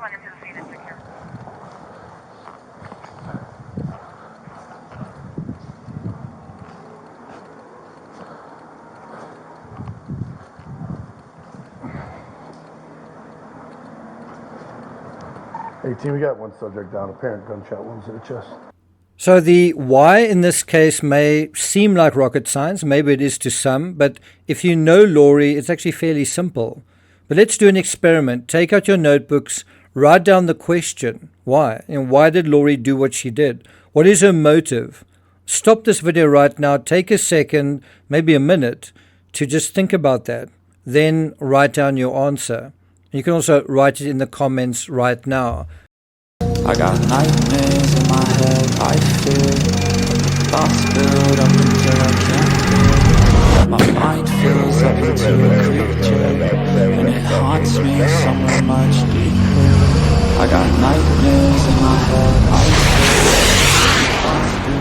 responding to the scene and secure. We got one subject down, apparent gunshot wounds in the chest. So the why in this case may seem like rocket science, maybe it is to some, but if you know Lori, it's actually fairly simple. But let's do an experiment. Take out your notebooks, write down the question, why? And why did Lori do what she did? What is her motive? Stop this video right now, take a second, maybe a minute, to just think about that. Then write down your answer. You can also write it in the comments right now. I got nightmares in my head, I fear thoughts build up until I can't feel. My mind fills up into a creature, and it haunts me somewhere much deeper. I got nightmares in my head, I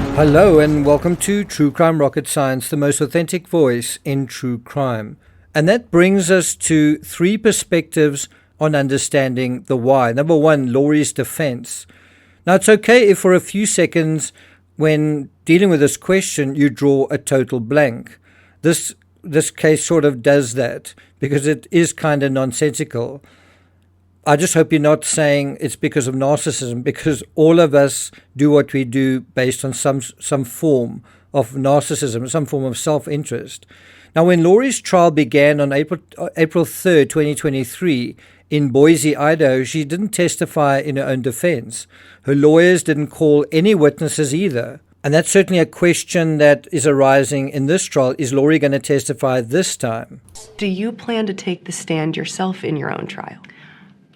fear. Hello and welcome to True Crime Rocket Science, the most authentic voice in true crime. And that brings us to three perspectives on understanding the why. Number one, Lori's defense. Now, it's okay if for a few seconds when dealing with this question, you draw a total blank. This case sort of does that because it is kind of nonsensical. I just hope you're not saying it's because of narcissism, because all of us do what we do based on some form of narcissism, some form of self-interest. Now, when Lori's trial began on April 3rd, 2023, in Boise, Idaho, she didn't testify in her own defense. Her lawyers didn't call any witnesses either. And that's certainly a question that is arising in this trial. Is Lori going to testify this time? Do you plan to take the stand yourself in your own trial?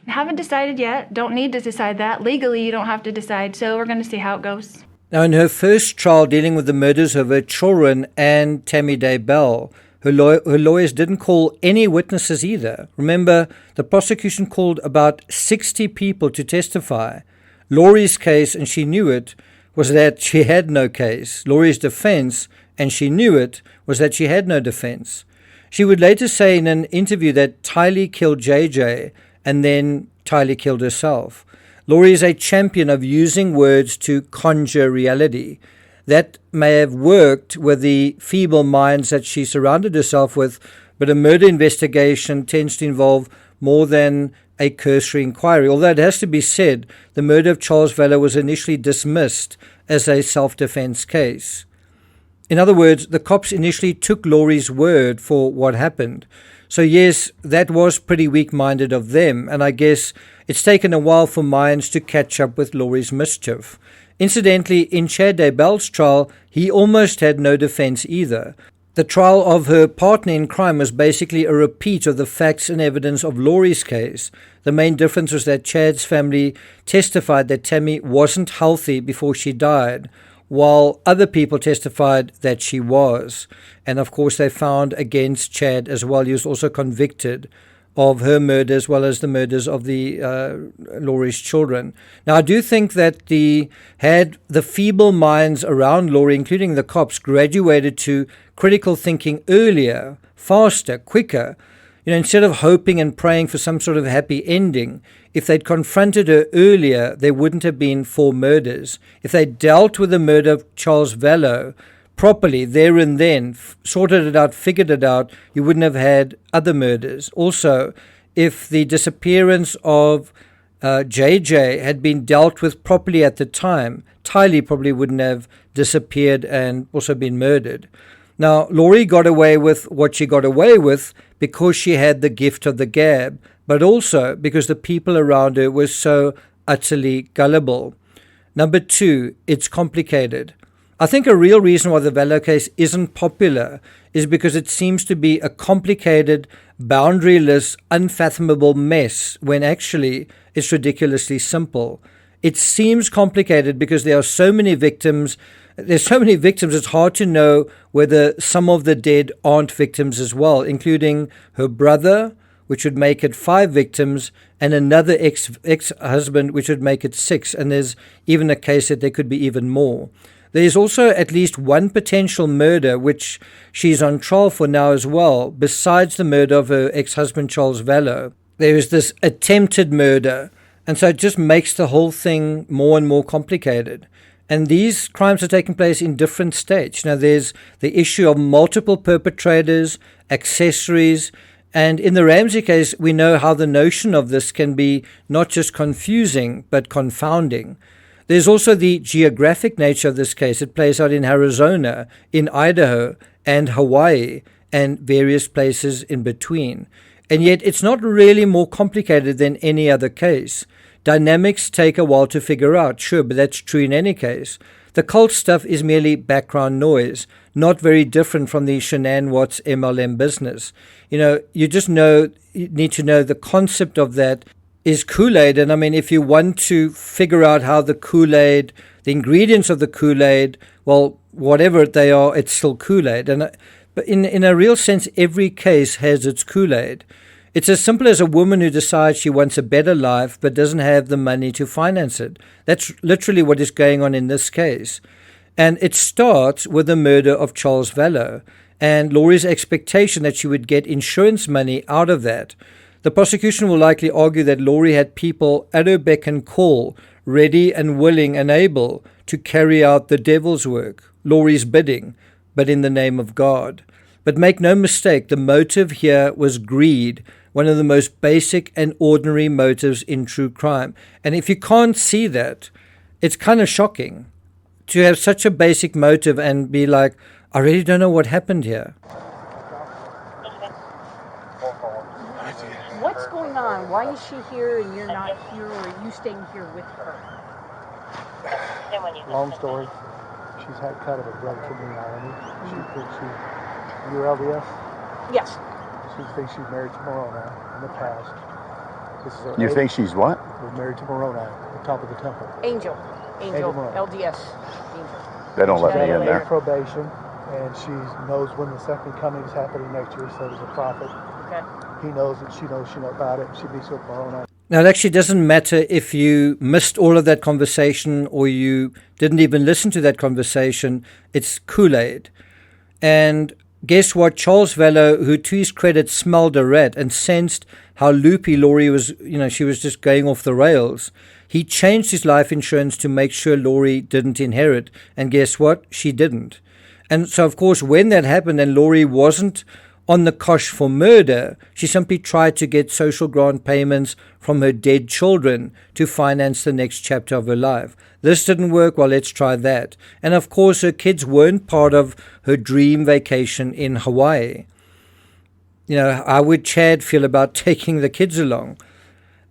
Haven't decided yet. Don't need to decide that. Legally, you don't have to decide. So we're going to see how it goes. Now, in her first trial dealing with the murders of her children and Vallow-Daybell, her lawyers didn't call any witnesses either. Remember, the prosecution called about 60 people to testify. Lori's case, and she knew it, was that she had no case. Lori's defense, and she knew it, was that she had no defense. She would later say in an interview that Tylee killed JJ, and then Tylee killed herself. Lori is a champion of using words to conjure reality. That may have worked with the feeble minds that she surrounded herself with, but a murder investigation tends to involve more than a cursory inquiry. Although it has to be said, the murder of Charles Vallow was initially dismissed as a self-defense case. In other words, the cops initially took Lori's word for what happened. So yes, that was pretty weak-minded of them, and I guess it's taken a while for minds to catch up with Lori's mischief. Incidentally, in Chad Daybell's trial, he almost had no defense either. The trial of her partner in crime was basically a repeat of the facts and evidence of Lori's case. The main difference was that Chad's family testified that Tammy wasn't healthy before she died, while other people testified that she was. And of course, they found against Chad as well. He was also convicted of her murder as well as the murders of the Lori's children. Now, I do think that had the feeble minds around Lori, including the cops, graduated to critical thinking earlier, faster, quicker, instead of hoping and praying for some sort of happy ending, if they'd confronted her earlier, there wouldn't have been 4 murders. If they dealt with the murder of Charles Vallow properly there and then, sorted it out, figured it out, you wouldn't have had other murders. Also, if the disappearance of JJ had been dealt with properly at the time, Tylee probably wouldn't have disappeared and also been murdered. Now, Lori got away with what she got away with because she had the gift of the gab, but also because the people around her were so utterly gullible. Number 2, it's complicated. I think a real reason why the Vallow case isn't popular is because it seems to be a complicated, boundaryless, unfathomable mess when actually it's ridiculously simple. It seems complicated because there are so many victims. There's so many victims, it's hard to know whether some of the dead aren't victims as well, including her brother, which would make it 5 victims, and another ex-husband, which would make it 6. And there's even a case that there could be even more. There is also at least one potential murder which she's on trial for now as well, besides the murder of her ex-husband Charles Vallow. There is this attempted murder, And so it just makes the whole thing more and more complicated. And these crimes are taking place in different states. Now, there's the issue of multiple perpetrators, accessories, and in the Ramsey case, we know how the notion of this can be not just confusing, but confounding. There's also the geographic nature of this case. It plays out in Arizona, in Idaho, and Hawaii, and various places in between. And yet it's not really more complicated than any other case. Dynamics take a while to figure out, sure, but that's true in any case. The cult stuff is merely background noise, not very different from the Shanann Watts MLM business. You just need to know the concept of that is Kool-Aid. And I mean, if you want to figure out how the Kool-Aid, the ingredients of the Kool-Aid, well, whatever they are, it's still Kool-Aid. But in a real sense, every case has its Kool-Aid. It's as simple as a woman who decides she wants a better life but doesn't have the money to finance it. That's literally what is going on in this case. And it starts with the murder of Charles Vallow and Lori's expectation that she would get insurance money out of that. The prosecution will likely argue that Lori had people at her beck and call, ready and willing and able to carry out the devil's work, Lori's bidding, but in the name of God. But make no mistake, the motive here was greed, one of the most basic and ordinary motives in true crime. And if you can't see that, it's kind of shocking to have such a basic motive and be like, I really don't know what happened here. What's going on? Why is she here and you're not here, or are you staying here with her? Long story. She's had kind of a drug from me already. She thinks you're LDS? Yes. She thinks she's married to Moroni in the past. This is her You think she's what? was married to Moroni at the top of the temple. Angel, Moroni. LDS, Angel. They don't let She's me got in a there. probation, and she knows when the second coming is happening next year, so does the prophet. Okay. He knows it, she knows about it. She meets with Moroni. Now, it actually doesn't matter if you missed all of that conversation or you didn't even listen to that conversation. It's Kool-Aid. And guess what? Charles Vallow, who to his credit smelled a rat and sensed how loopy Lori was, she was just going off the rails. He changed his life insurance to make sure Lori didn't inherit. And guess what? She didn't. And so, of course, when that happened and Lori wasn't on the cosh for murder, she simply tried to get social grant payments from her dead children to finance the next chapter of her life. This didn't work, well, let's try that. And of course, her kids weren't part of her dream vacation in Hawaii. How would Chad feel about taking the kids along?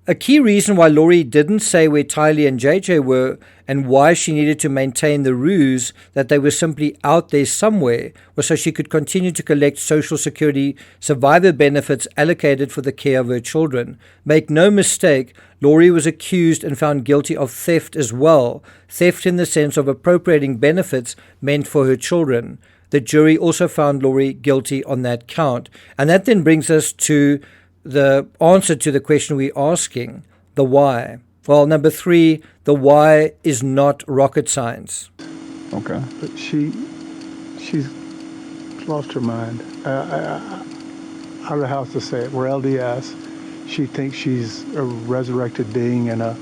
A key reason why Lori didn't say where Tylee and JJ were and why she needed to maintain the ruse that they were simply out there somewhere was so she could continue to collect Social Security survivor benefits allocated for the care of her children. Make no mistake, Lori was accused and found guilty of theft as well, theft in the sense of appropriating benefits meant for her children. The jury also found Lori guilty on that count. And that then brings us to the answer to the question we're asking, the why. Well, number 3, the why is not rocket science. Okay. But she's lost her mind. I don't know how else to say it. We're LDS. She thinks she's a resurrected being and a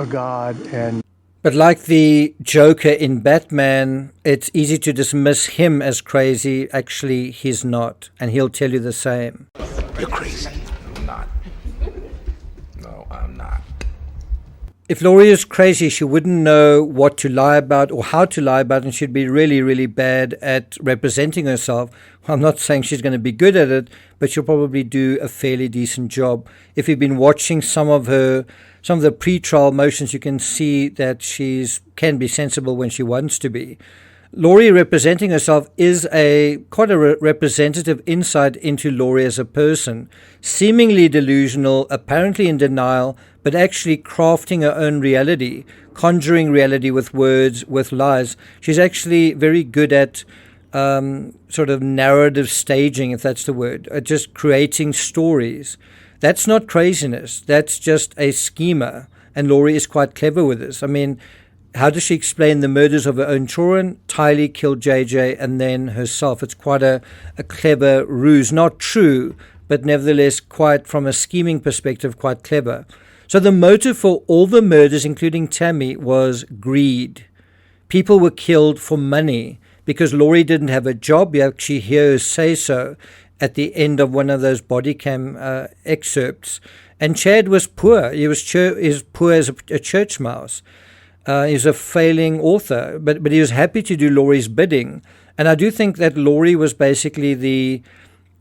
god. And But like the Joker in Batman, it's easy to dismiss him as crazy. Actually, he's not, and he'll tell you the same. You're crazy. I'm not. No, I'm not. If Lori is crazy, she wouldn't know what to lie about or how to lie about, and she'd be really, really bad at representing herself. Well, I'm not saying she's going to be good at it, but she'll probably do a fairly decent job. If you've been watching some of the pre-trial motions, you can see that can be sensible when she wants to be. Lori representing herself is quite a representative insight into Lori as a person, seemingly delusional, apparently in denial, but actually crafting her own reality, conjuring reality with words, with lies. She's actually very good at sort of narrative staging, if that's the word, just creating stories. That's not craziness. That's just a schema. And Lori is quite clever with this. I mean, how does she explain the murders of her own children? Tylee killed JJ and then herself. It's quite a clever ruse. Not true, but nevertheless quite, from a scheming perspective, quite clever. So the motive for all the murders, including Tammy, was greed. People were killed for money because Laurie didn't have a job. You actually hear her say so at the end of one of those body cam excerpts. And Chad was poor. He was poor as a church mouse. He's a failing author, but he was happy to do Laurie's bidding. And I do think that Laurie was basically the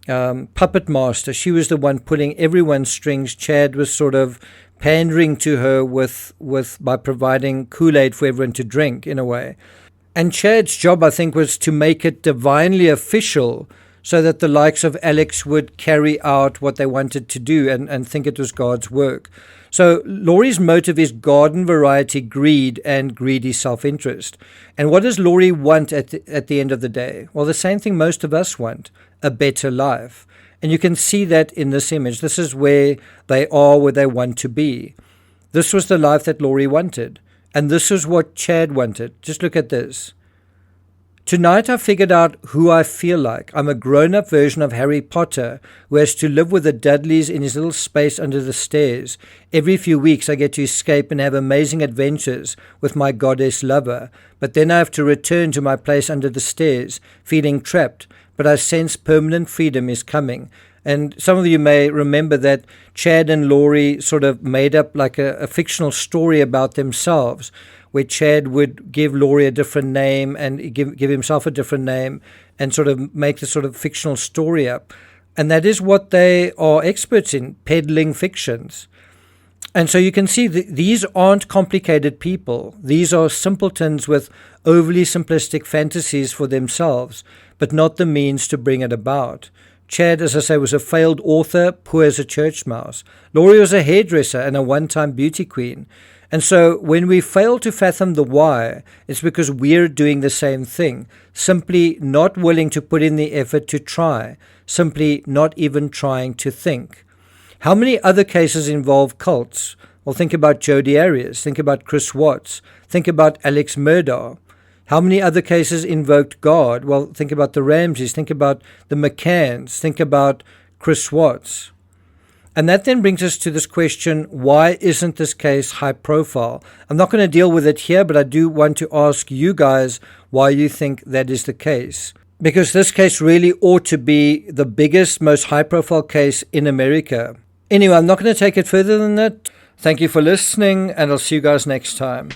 puppet master. She was the one pulling everyone's strings. Chad was sort of pandering to her by providing Kool-Aid for everyone to drink, in a way. And Chad's job, I think, was to make it divinely official so that the likes of Alex would carry out what they wanted to do and think it was God's work. So Laurie's motive is garden variety greed and greedy self-interest. And what does Laurie want at the end of the day? Well, the same thing most of us want, a better life. And you can see that in this image. This is where they are, where they want to be. This was the life that Laurie wanted. And this is what Chad wanted. Just look at this. Tonight I figured out who I feel like. I'm a grown-up version of Harry Potter who has to live with the Dudleys in his little space under the stairs. Every few weeks I get to escape and have amazing adventures with my goddess lover. But then I have to return to my place under the stairs, feeling trapped. But I sense permanent freedom is coming. And some of you may remember that Chad and Laurie sort of made up like a fictional story about themselves, where Chad would give Laurie a different name and give himself a different name and sort of make this sort of fictional story up. And that is what they are experts in, peddling fictions. And so you can see these aren't complicated people. These are simpletons with overly simplistic fantasies for themselves, but not the means to bring it about. Chad, as I say, was a failed author, poor as a church mouse. Laurie was a hairdresser and a one-time beauty queen. And so when we fail to fathom the why, it's because we're doing the same thing, simply not willing to put in the effort to try, simply not even trying to think. How many other cases involve cults? Well, think about Jodi Arias, think about Chris Watts, think about Alex Murdaugh. How many other cases invoked God? Well, think about the Ramseys, think about the McCanns, think about Chris Watts. And that then brings us to this question, why isn't this case high profile? I'm not going to deal with it here, but I do want to ask you guys why you think that is the case. Because this case really ought to be the biggest, most high profile case in America. Anyway, I'm not going to take it further than that. Thank you for listening, and I'll see you guys next time.